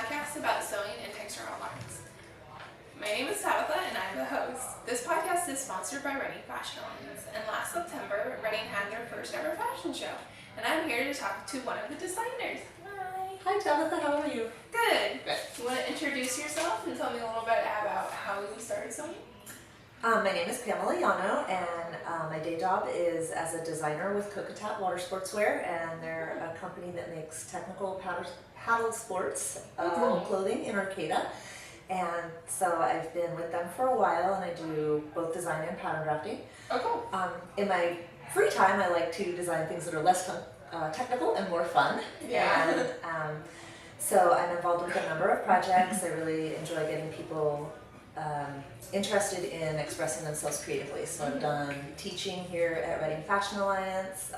podcast about sewing and textural lines. My name is Tabitha and I'm the host. This podcast is sponsored by Reading Fashion Alliance, and last September, Reading had their first ever fashion show, and I'm here to talk to one of the designers. Hi. Hi Tabitha, how are you? Good. You want to introduce yourself and tell me a little bit about how you started sewing? My name is Pamela Llano, and my day job is as a designer with Cocotat Water Sportswear, and they're a company that makes technical paddle sports clothing in Arcata. And so I've been with them for a while, and I do both design and pattern drafting. Oh, cool. In my free time, I like to design things that are less technical and more fun. Yeah. And so I'm involved with a number of projects. I really enjoy getting people interested in expressing themselves creatively. So I've done teaching here at Reading Fashion Alliance,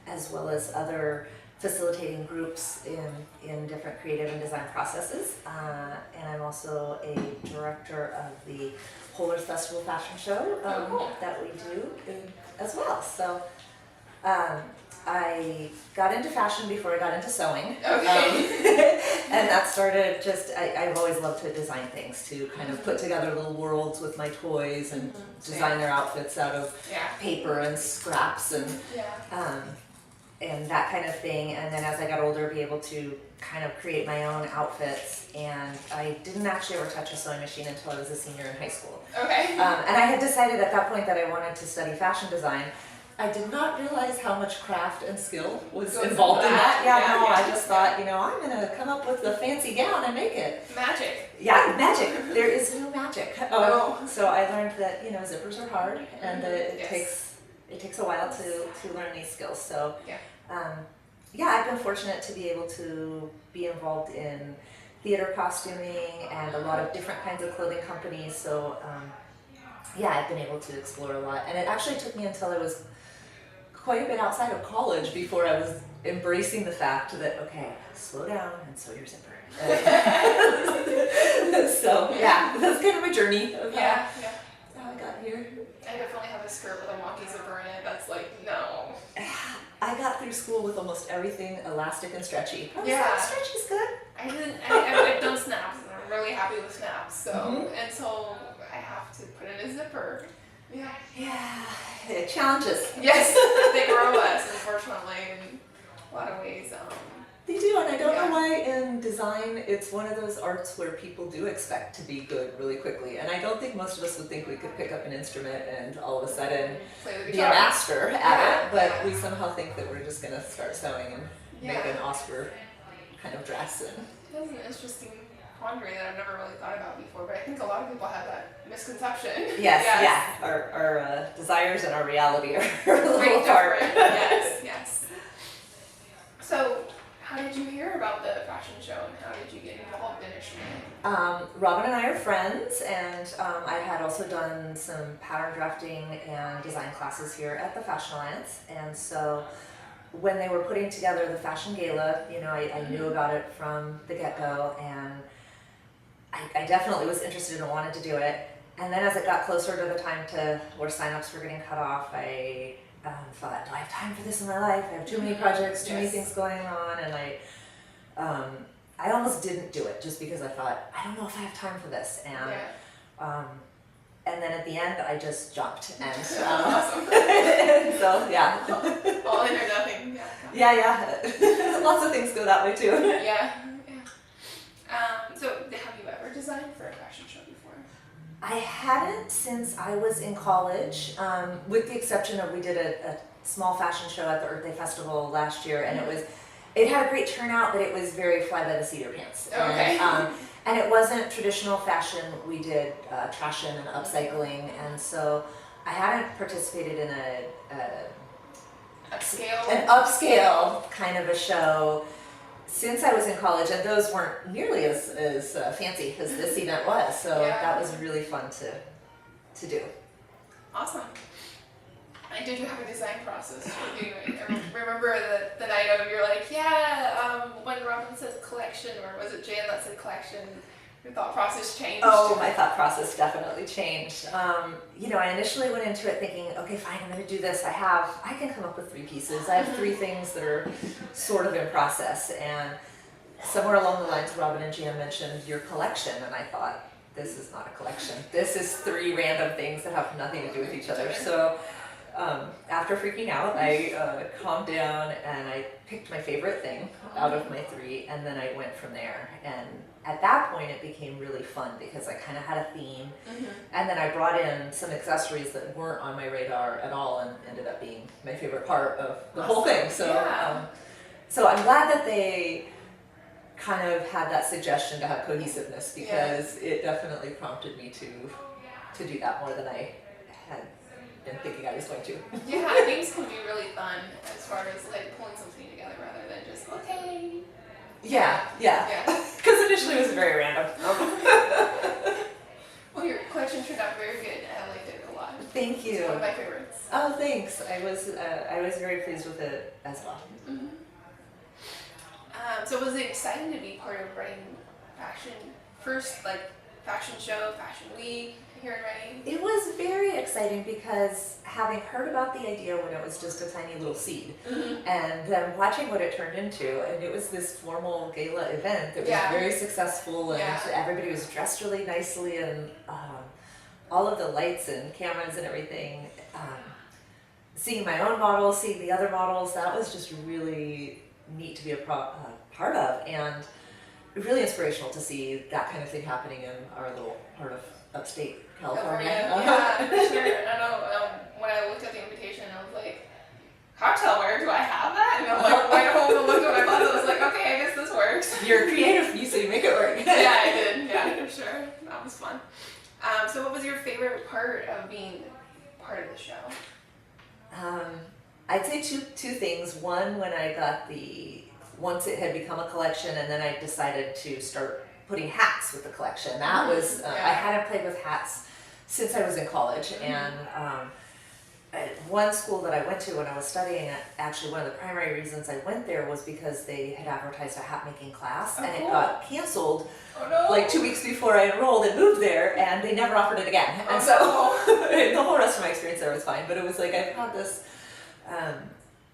as well as other facilitating groups in different creative and design processes. And I'm also a director of the Holers Festival Fashion Show that we do as well. So I got into fashion before I got into sewing. Okay. And that started just, I've always loved to design things, to kind of put together little worlds with my toys and design their outfits out of paper and scraps and that kind of thing. And then as I got older, be able to kind of create my own outfits. And I didn't actually ever touch a sewing machine until I was a senior in high school. Okay. And I had decided at that point that I wanted to study fashion design. I did not realize how much craft and skill was involved in that. I just thought, I'm going to come up with a fancy gown and make it. Magic. Yeah, magic. There is no magic. So I learned that, zippers are hard, and that it takes a while to learn these skills. So I've been fortunate to be able to be involved in theater costuming and a lot of different kinds of clothing companies. So I've been able to explore a lot. And it actually took me until I was quite a bit outside of college before I was embracing the fact that, okay, slow down and sew your zipper. So that's kind of my journey of how I got here. I definitely have a skirt with a wonky zipper in it. That's like, no. I got through school with almost everything elastic and stretchy. Stretchy's good. I've done snaps, and I'm really happy with snaps. So until I have to put in a zipper. Challenges. Yes, they grow us, unfortunately, in a lot of ways. They do, and I don't know why in design it's one of those arts where people do expect to be good really quickly. And I don't think most of us would think we could pick up an instrument and all of a sudden be a master at it, but we somehow think that we're just going to start sewing and make an Oscar kind of dress. That's an interesting quandary that I've never really thought about before, but I think a lot of people have that misconception. Yes. Our desires and our reality are a little apart. Yes. So, how did you hear about the fashion show, and how did you get involved initially? Robin and I are friends, and I had also done some pattern drafting and design classes here at the Fashion Alliance, and so when they were putting together the Fashion Gala, I knew about it from the get-go, and I definitely was interested and wanted to do it. And then as it got closer to the time where signups were getting cut off, I thought, do I have time for this in my life? I have too many projects, too many things going on, and I almost didn't do it just because I thought, I don't know if I have time for this. And then at the end, I just jumped. And awesome. So all in or nothing. Lots of things go that way too. So have you ever designed for a fashion show before? I hadn't since I was in college, with the exception of we did a small fashion show at the Earth Day Festival last year, and it had a great turnout, but it was very fly by the seat of your pants. Okay. And it wasn't traditional fashion. We did fashion and upcycling, and so I hadn't participated in an upscale kind of a show since I was in college, and those weren't nearly as fancy as this event was. So that was really fun to do. Awesome. And did you have a design process for doing it? I remember the night of you're like, when Robin says collection, or was it Jan that said collection? Your thought process changed? Oh, my thought process definitely changed. I initially went into it thinking, okay, fine, I'm going to do this. I can come up with 3 pieces. I have 3 things that are sort of in process. And somewhere along the lines, Robin and Jan mentioned your collection, and I thought, this is not a collection. This is 3 random things that have nothing to do with each other. So after freaking out, I calmed down and I picked my favorite thing out of my 3, and then I went from there. And at that point, it became really fun because I kind of had a theme, and then I brought in some accessories that weren't on my radar at all, and ended up being my favorite part of the whole thing. So, so I'm glad that they kind of had that suggestion to have cohesiveness, because it definitely prompted me to do that more than I had been thinking I was going to. Yeah, games can be really fun as far as like pulling something together rather than just okay. Yeah. Because initially it was very random. Well, your collection turned out very good. I liked it a lot. Thank you. It's one of my favorites. Oh, thanks. I was very pleased with it as well. So was it exciting to be part of Reading Fashion first, like fashion show, fashion week here in Reading? It was very exciting because having heard about the idea when it was just a tiny little seed, and then watching what it turned into, and it was this formal gala event that was very successful, and everybody was dressed really nicely, and all of the lights and cameras and everything. Seeing my own models, seeing the other models, that was just really neat to be a part of, and really inspirational to see that kind of thing happening in our little part of upstate California. Yeah, for sure. I know when I looked at the invitation, I was like, cocktail wear, do I have that? And I'm like, went home and looked at my closet. I was like, okay, I guess this works. You're creative, you say make it work. Yeah, I did. Yeah, for sure. That was fun. So what was your favorite part of being part of the show? I'd say two things. One, when I got once it had become a collection, and then I decided to start putting hats with the collection. That was, I hadn't played with hats since I was in college, and at one school that I went to when I was studying, actually one of the primary reasons I went there was because they had advertised a hat making class, and it got canceled like 2 weeks before I enrolled and moved there, and they never offered it again. And so the whole rest of my experience there was fine, but it was like I've had this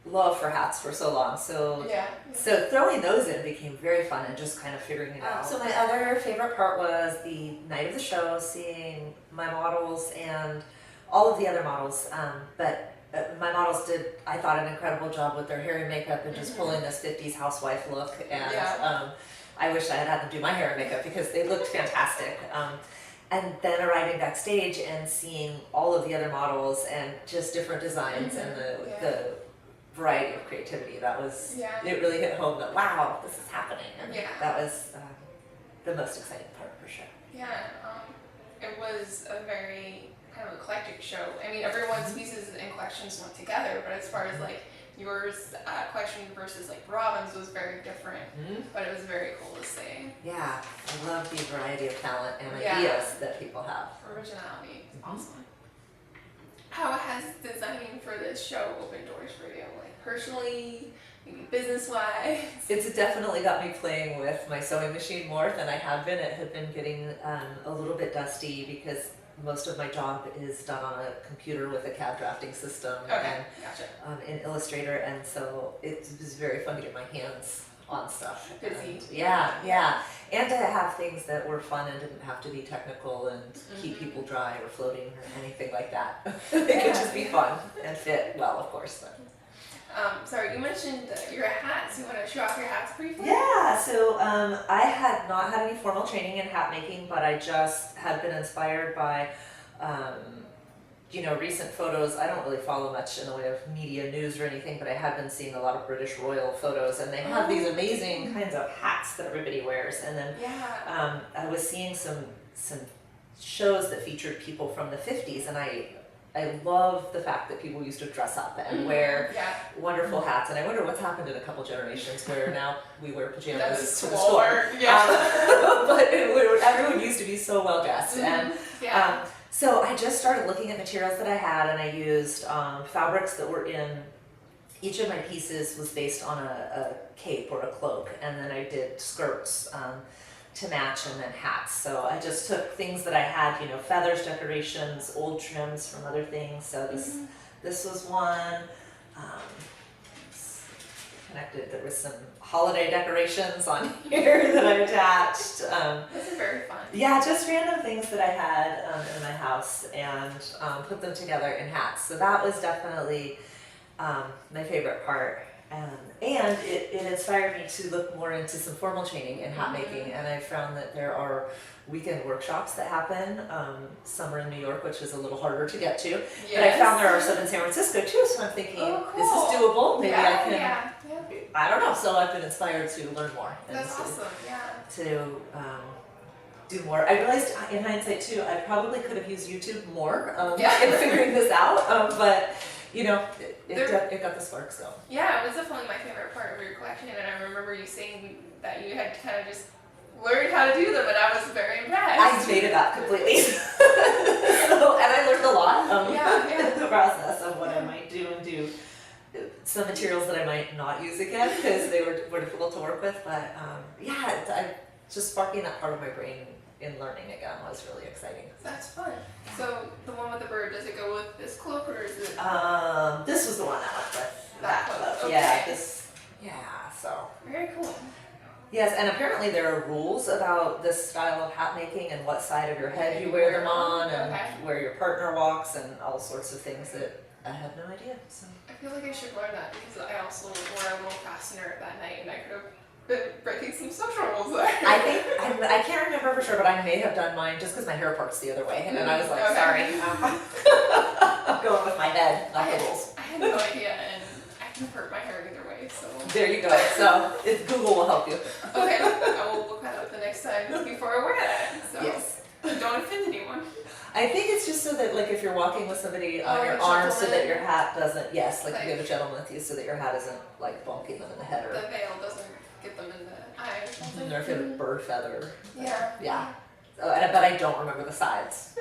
love for hats for so long, so throwing those in became very fun, and just kind of figuring it out. So my other favorite part was the night of the show, seeing my models and all of the other models, but my models did, I thought, an incredible job with their hair and makeup, and just pulling this 50s housewife look, and I wish I had had them do my hair and makeup because they looked fantastic. And then arriving backstage and seeing all of the other models and just different designs and the variety of creativity, that was, it really hit home that, wow, this is happening. And that was the most exciting part for sure. Yeah, it was a very kind of eclectic show. I mean, everyone's pieces and collections went together, but as far as like yours collection versus like Robin's was very different, but it was very cool to see. Yeah, I love the variety of talent and ideas that people have. Originality, awesome. How has designing for this show opened doors for you, like personally, maybe business-wise? It's definitely got me playing with my sewing machine more than I had been. It had been getting a little bit dusty because most of my job is done on a computer with a CAD drafting system and in Illustrator, and so it was very fun to get my hands on stuff. Busy. And to have things that were fun and didn't have to be technical and keep people dry or floating or anything like that. They could just be fun and fit well, of course. But. Sorry, you mentioned your hats. You want to show off your hats briefly? Yeah, so I had not had any formal training in hat making, but I just had been inspired by recent photos. I don't really follow much in the way of media news or anything, but I had been seeing a lot of British royal photos, and they have these amazing kinds of hats that everybody wears. And then I was seeing some shows that featured people from the 50s, and I love the fact that people used to dress up and wear wonderful hats, and I wonder what's happened in a couple generations where now we wear pajamas to the store. But everyone used to be so well dressed, and so I just started looking at materials that I had, and I used fabrics that were in each of my pieces was based on a cape or a cloak, and then I did skirts to match, and then hats. So I just took things that I had, feathers, decorations, old trims from other things. So this was one. connected. There was some holiday decorations on here that I attached. This is very fun. Yeah, just random things that I had in my house and put them together in hats. So that was definitely my favorite part. And it inspired me to look more into some formal training in hat making. And I found that there are weekend workshops that happen. Some are in New York, which is a little harder to get to. Yes. But I found there are some in San Francisco too. So I'm thinking, this is doable. Maybe I can. I don't know. So I've been inspired to learn more. And that's awesome. Yeah. To do more. I realized in hindsight too, I probably could have used YouTube more in figuring this out. But you know, it got the spark. So yeah, it was definitely my favorite part of your collection, and I remember you saying that you had kind of just learned how to do them, and I was very impressed. I made it up completely. And I learned a lot in the process of what I might do and do. Some materials that I might not use again because they were difficult to work with, but just sparking that part of my brain in learning again was really exciting. That's fun. So the one with the bird, does it go with this cloak or is it? This was the one I went with. That cloak. Okay. So. Very cool. Yes, and apparently there are rules about this style of hat making and what side of your head you wear them on and where your partner walks and all sorts of things that I had no idea. So. I feel like I should learn that because I also wore a little fastener that night and I could have been breaking some social rules there. I think, I can't remember for sure, but I may have done mine just because my hair parts the other way. And then I was like, sorry. I'm going with my head, not the rules. I had no idea and I can hurt my hair either way, so. There you go. So Google will help you. Okay, I will look that up the next time before I wear that. So yes. Don't offend anyone. I think it's just so that like if you're walking with somebody on your arm so that your hat doesn't, you have a gentleman with you so that your hat isn't like bonking them in the head or. The veil doesn't get them in the eye or something. Or if you have a bird feather. Yeah. Yeah. So, but I don't remember the sides.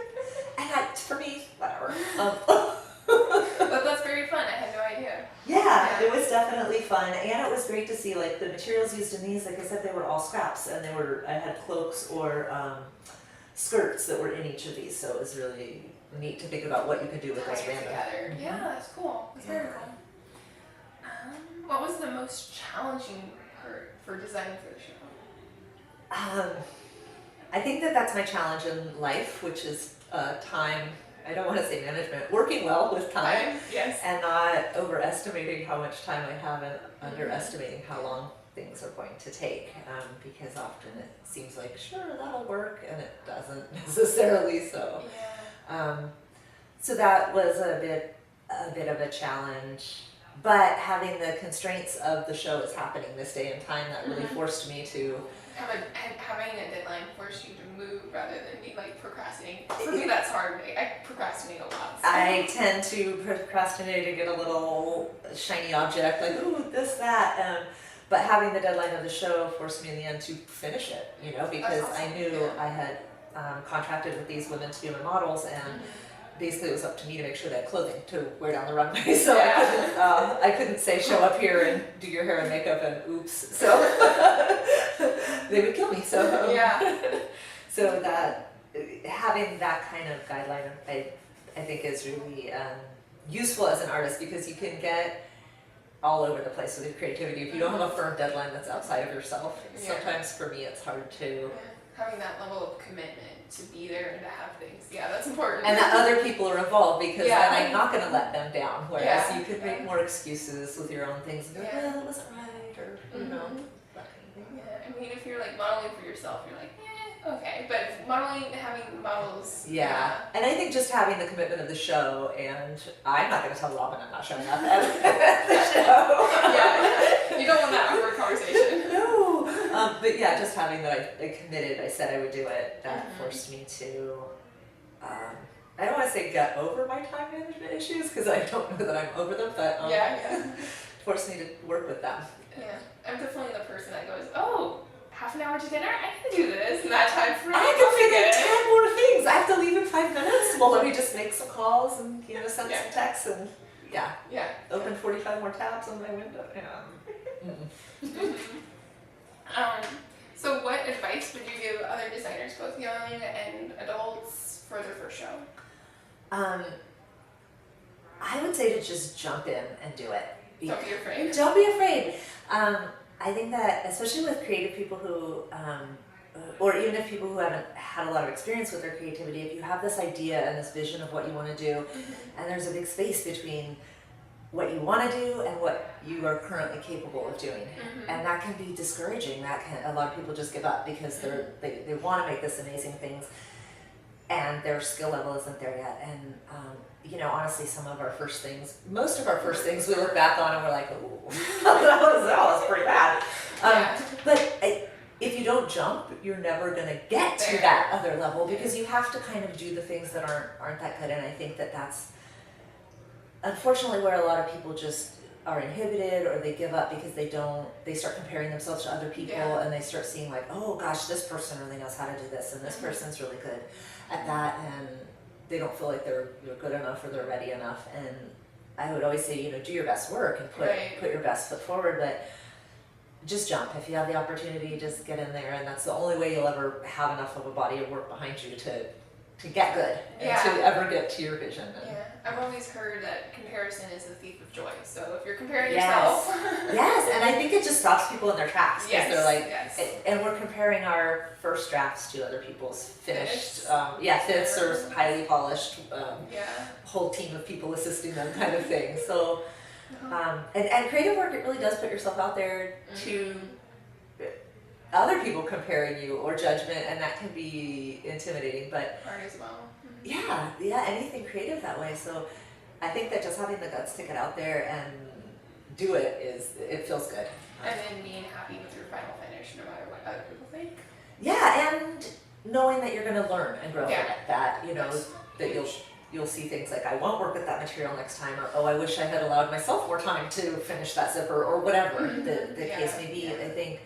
And for me, whatever. But that's very fun. I had no idea. Yeah, it was definitely fun, and it was great to see like the materials used in these. Like I said, they were all scraps, and I had cloaks or skirts that were in each of these. So it was really neat to think about what you could do with those random. Together. Mm-hmm. Yeah, that's cool. That's very cool. What was the most challenging part for designing for the show? I think that's my challenge in life, which is time. I don't want to say management, working well with time, yes, and not overestimating how much time I have and underestimating how long things are going to take, because often it seems like, sure, that'll work, and it doesn't necessarily, so. Yeah. So that was a bit of a challenge, but having the constraints of the show is happening this day and time, that really forced me to having a deadline forced you to move rather than me like procrastinating. For me, that's hard. I procrastinate a lot. So. I tend to procrastinate to get a little shiny object, like ooh, this, that. But having the deadline of the show forced me in the end to finish it. Because awesome. I knew I had contracted with these women to be my models, and basically it was up to me to make sure they had clothing to wear down the runway. So I couldn't say show up here and do your hair and makeup and oops. So they would kill me. So so that having that kind of guideline, I think is really useful as an artist, because you can get all over the place with your creativity if you don't have a firm deadline that's outside of yourself. Sometimes for me it's hard to having that level of commitment to be there and to have things. Yeah, that's important. And that other people are involved, because then I'm not going to let them down. Whereas you could make more excuses with your own things and go, well, that wasn't right, or you know, that kind of thing. Yeah, I mean, if you're like modeling for yourself, you're like, okay. But if having models. And I think just having the commitment of the show, and I'm not going to tell Robin I'm not showing up at the show. You don't want that awkward conversation. No. But yeah, just having that I committed, I said I would do it, that forced me to, I don't want to say get over my time management issues, because I don't know that I'm over them, but forced me to work with them. Yeah, I'm definitely the person that goes, oh, half an hour to dinner, I can do this, and that time for I can fit in 10 more things. I have to leave in 5 minutes. Well, let me just make some calls and send some texts and open 45 more tabs on my window. So what advice would you give other designers, both young and adults, for their first show? I would say to just jump in and do it, Don't be afraid. Don't be afraid. I think that especially with creative people who, or even if people who haven't had a lot of experience with their creativity, if you have this idea and this vision of what you want to do, and there's a big space between what you want to do and what you are currently capable of doing, and that can be discouraging. A lot of people just give up because they want to make this amazing things, and their skill level isn't there yet. And honestly, most of our first things, we look back on and we're like, "Ooh, that was pretty bad." But if you don't jump, you're never going to get to that other level, because you have to kind of do the things that aren't that good. And I think that that's unfortunately where a lot of people just are inhibited, or they give up because they start comparing themselves to other people, and they start seeing like, oh gosh, this person really knows how to do this, and this person's really good at that, and they don't feel like they're good enough or they're ready enough. And I would always say, do your best work and put your best foot forward, but just jump. If you have the opportunity, just get in there, and that's the only way you'll ever have enough of a body of work behind you to get good and to ever get to your vision. I've always heard that comparison is the thief of joy. So if you're comparing yourself, yes, and I think it just stops people in their tracks, because they're like, yes. And we're comparing our first drafts to other people's finished, fits or highly polished, whole team of people assisting them kind of thing. So, and creative work, it really does put yourself out there to other people comparing you or judgment, and that can be intimidating. But art as well. Anything creative that way. So I think that just having the guts to get out there and do it feels good. And then being happy with your final finish, no matter what other people think. Yeah, and knowing that you're going to learn and grow from it. That that you'll see things like, I won't work with that material next time, or oh, I wish I had allowed myself more time to finish that zipper, or whatever the case may be. I think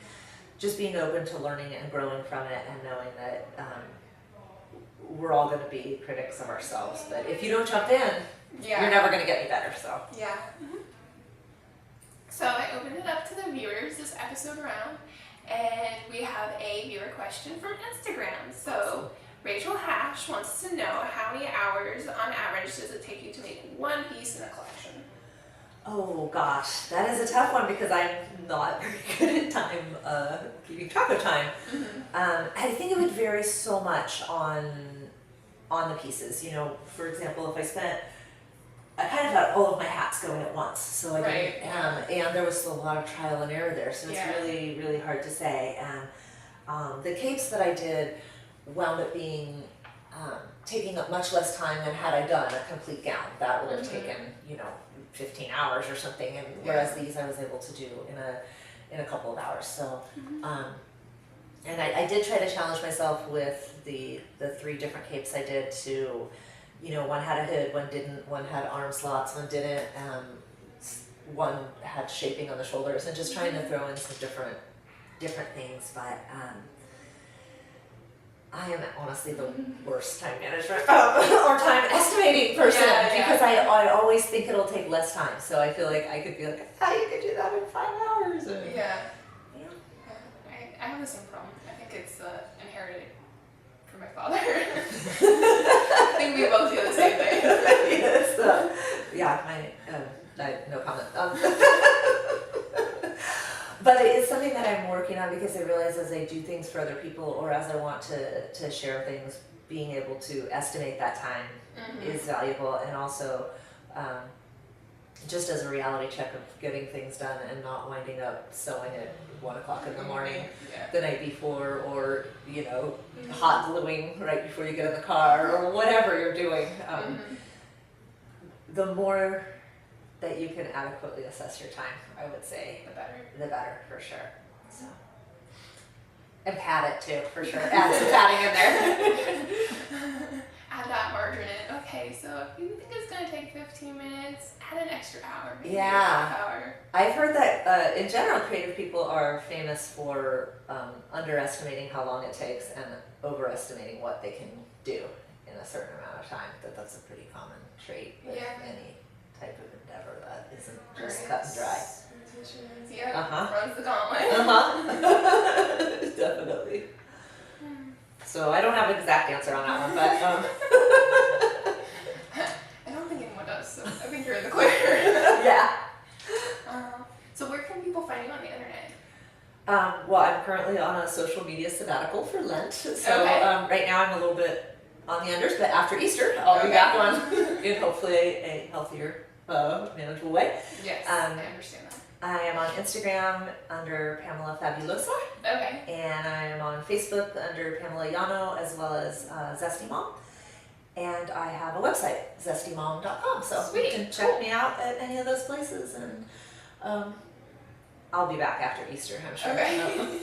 just being open to learning and growing from it, and knowing that we're all going to be critics of ourselves. But if you don't jump in, you're never going to get any better. So So I opened it up to the viewers this episode around, and we have a viewer question from Instagram. So Rachel Hash wants to know, how many hours on average does it take you to make one piece in a collection? Oh gosh, that is a tough one, because I'm not very good at time, keeping track of time. I think it would vary so much on the pieces. For example, if I kind of had all of my hats going at once, so I didn't, and there was a lot of trial and error there, so it's really, really hard to say. And the capes that I did wound up being taking up much less time than had I done a complete gown. That would have taken 15 hours or something, and whereas these I was able to do in a couple of hours. So and I did try to challenge myself with the 3 different capes I did to, one had a hood, one didn't, one had arm slots, one didn't, one had shaping on the shoulders, and just trying to throw in some different things. But I am honestly the worst time management or time estimating person, because I always think it'll take less time. So I feel like I could be like, you could do that in 5 hours. And I have the same problem. I think it's inherited from my father. I think we both do the same thing. No comment. But it's something that I'm working on, because I realize as I do things for other people, or as I want to share things, being able to estimate that time is valuable. And also just as a reality check of getting things done and not winding up sewing at 1 o'clock in the morning the night before, or hot gluing right before you get in the car, or whatever you're doing. The more that you can adequately assess your time, I would say, the better for sure. So, and pad it too, for sure. Add some padding in there. Add that margin in. Okay, so if you think it's going to take 15 minutes, add an extra hour. Maybe a half hour. I've heard that in general, creative people are famous for underestimating how long it takes and overestimating what they can do in a certain amount of time. That's a pretty common trait with any type of endeavor that isn't just cut and dry. Runs the gauntlet. Definitely. So I don't have an exact answer on that one, but I don't think anyone does, so I think you're in the clear. Well, I'm currently on a social media sabbatical for Lent, so Okay. right now I'm a little bit on the unders, but after Easter I'll be back on in hopefully a healthier, manageable way. Yes, I understand that. I am on Instagram under Pamela Fabulosa, Okay. and I am on Facebook under Pamela Llano, as well as Zesty Mom. And I have a website, zestymom.com, so Sweet. you can check Cool. me out at any of those places, and I'll be back after Easter, I'm sure. Okay.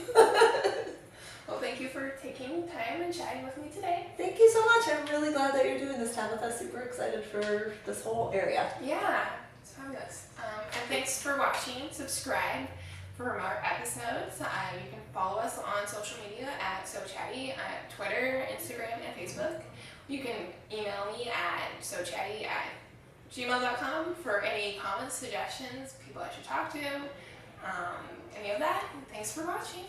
Well, thank you for taking time and chatting with me today. Thank you so much. I'm really glad that you're doing this, Tabitha. Super excited for this whole area. Yeah, it's fabulous. And thanks for watching. Subscribe for more episodes. You can follow us on social media at Chatty at Twitter, Instagram, and Facebook. You can email me at sochatty@gmail.com for any comments, suggestions, people I should talk to, any of that. Thanks for watching.